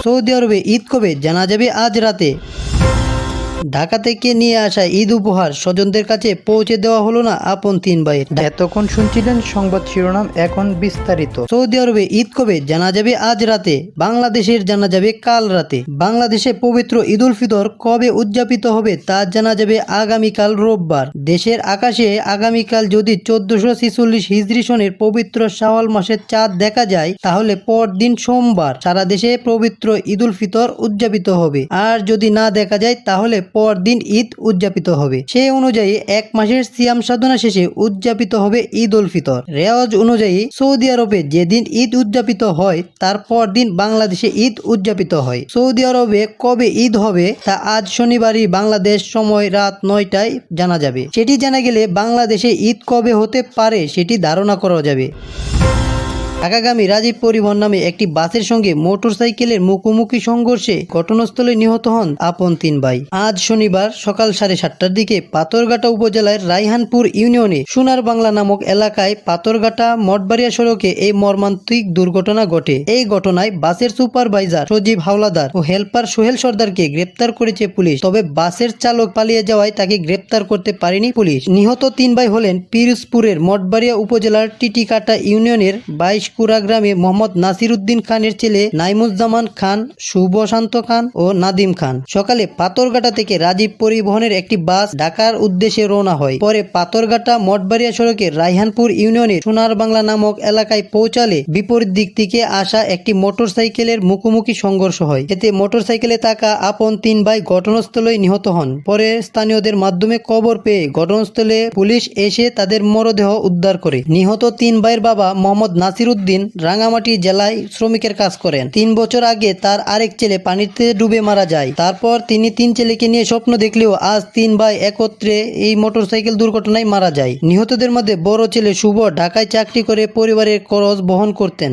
Saudi আরবে ঈদ কবে জানা যাবে আজ রাতে। ঢাকা থেকে নিয়ে আসা ঈদ উপহার স্বজনদের কাছে পৌঁছে দেওয়া হলো না আপন তিন ভাইয়ের। এতক্ষণ শুনছিলেন সংবাদ শিরোনাম, এখন বিস্তারিত। সৌদি আরবে ঈদ কবে জানা যাবে আজ রাতে, বাংলাদেশের জানা যাবে কাল রাতে। বাংলাদেশে পবিত্র ঈদ উল ফিতর কবে উদযাপিত হবে তা জানা যাবে আগামীকাল রোববার। দেশের আকাশে আগামীকাল যদি 1446 হিজরি সনের পবিত্র শাওয়াল মাসের চাঁদ দেখা যায় তাহলে পরদিন সোমবার সারা দেশে পবিত্র ঈদ উল ফিতর উদযাপিত হবে। আর যদি না দেখা যায় তাহলে পরদিন ঈদ উদযাপিত হবে। সেই অনুযায়ী এক মাসের সিয়াম সাধনা শেষে উদযাপিত হবে ঈদ উল ফিতর। রেওয়াজ অনুযায়ী সৌদি আরবে যেদিন ঈদ উদযাপিত হয় তার পরদিন বাংলাদেশে ঈদ উদযাপিত হয়। সৌদি আরবে কবে ঈদ হবে তা আজ শনিবারই বাংলাদেশ সময় রাত 9টায় জানা যাবে। সেটি জানা গেলে বাংলাদেশে ঈদ কবে হতে পারে সেটি ধারণা করা যাবে। ঢাকাগামী রাজীব পরিবহন নামে একটি বাসের সঙ্গে মোটরসাইকেলের মুখোমুখি সংঘর্ষে ঘটনাস্থলে নিহত হন আপন তিন ভাই। আজ শনিবার সকাল 7:30টার দিকে পাথরঘাটা উপজেলার রায়হানপুর ইউনিয়নে সোনার বাংলা নামক এলাকায় পাথরঘাটা মঠবাড়িয়া সড়কে এই মর্মান্তিক দুর্ঘটনা ঘটে। এই ঘটনায় বাসের সুপারভাইজার সজীব হাওলাদার ও হেল্পার সোহেল সর্দারকে গ্রেপ্তার করেছে পুলিশ। তবে বাসের চালক পালিয়ে যাওয়ায় তাকে গ্রেপ্তার করতে পারেনি পুলিশ। নিহত তিন ভাই হলেন পিরোজপুরের মঠবাড়িয়া উপজেলার টিটিকাটা ইউনিয়নের 22 কুড়া গ্রামে মোহাম্মদ নাসির উদ্দিন খানের ছেলে নাইমুজ্জামান খান, শুভ শান্ত খান ও নাদিম খান। সকালে পাথরঘাটা থেকে রাজীব পরিবহনের একটি বাস ঢাকার উদ্দেশ্যে রওনা হয়। পরে পাথরঘাটা মঠবাড়িয়া সড়কের রায়হানপুর ইউনিয়নের সোনার বাংলা নামক এলাকায় পৌঁছালে বিপরীত দিক থেকে আসা একটি মোটরসাইকেলের মুখোমুখি সংঘর্ষ হয়। এতে মোটরসাইকেলে থাকা আপন তিন ভাই ঘটনাস্থলে নিহত হন। পরে স্থানীয়দের মাধ্যমে খবর পেয়ে ঘটনাস্থলে পুলিশ এসে তাদের মরদেহ উদ্ধার করে। নিহত তিন ভাইয়ের বাবা মোহাম্মদ নাসির উদ্দিন রাঙ্গামাটি জেলায় শ্রমিকের কাজ করেন। 3 বছর আগে তার আরেক ছেলে পানিতে ডুবে মারা যায়। তারপর তিনি 3 ছেলেকে নিয়ে স্বপ্ন দেখলেও আজ 3 ভাই একত্রে এই মোটরসাইকেল দুর্ঘটনায় মারা যায়। নিহতদের মধ্যে বড় ছেলে শুভ ঢাকায় চাকরি করে পরিবারের খরচ বহন করতেন।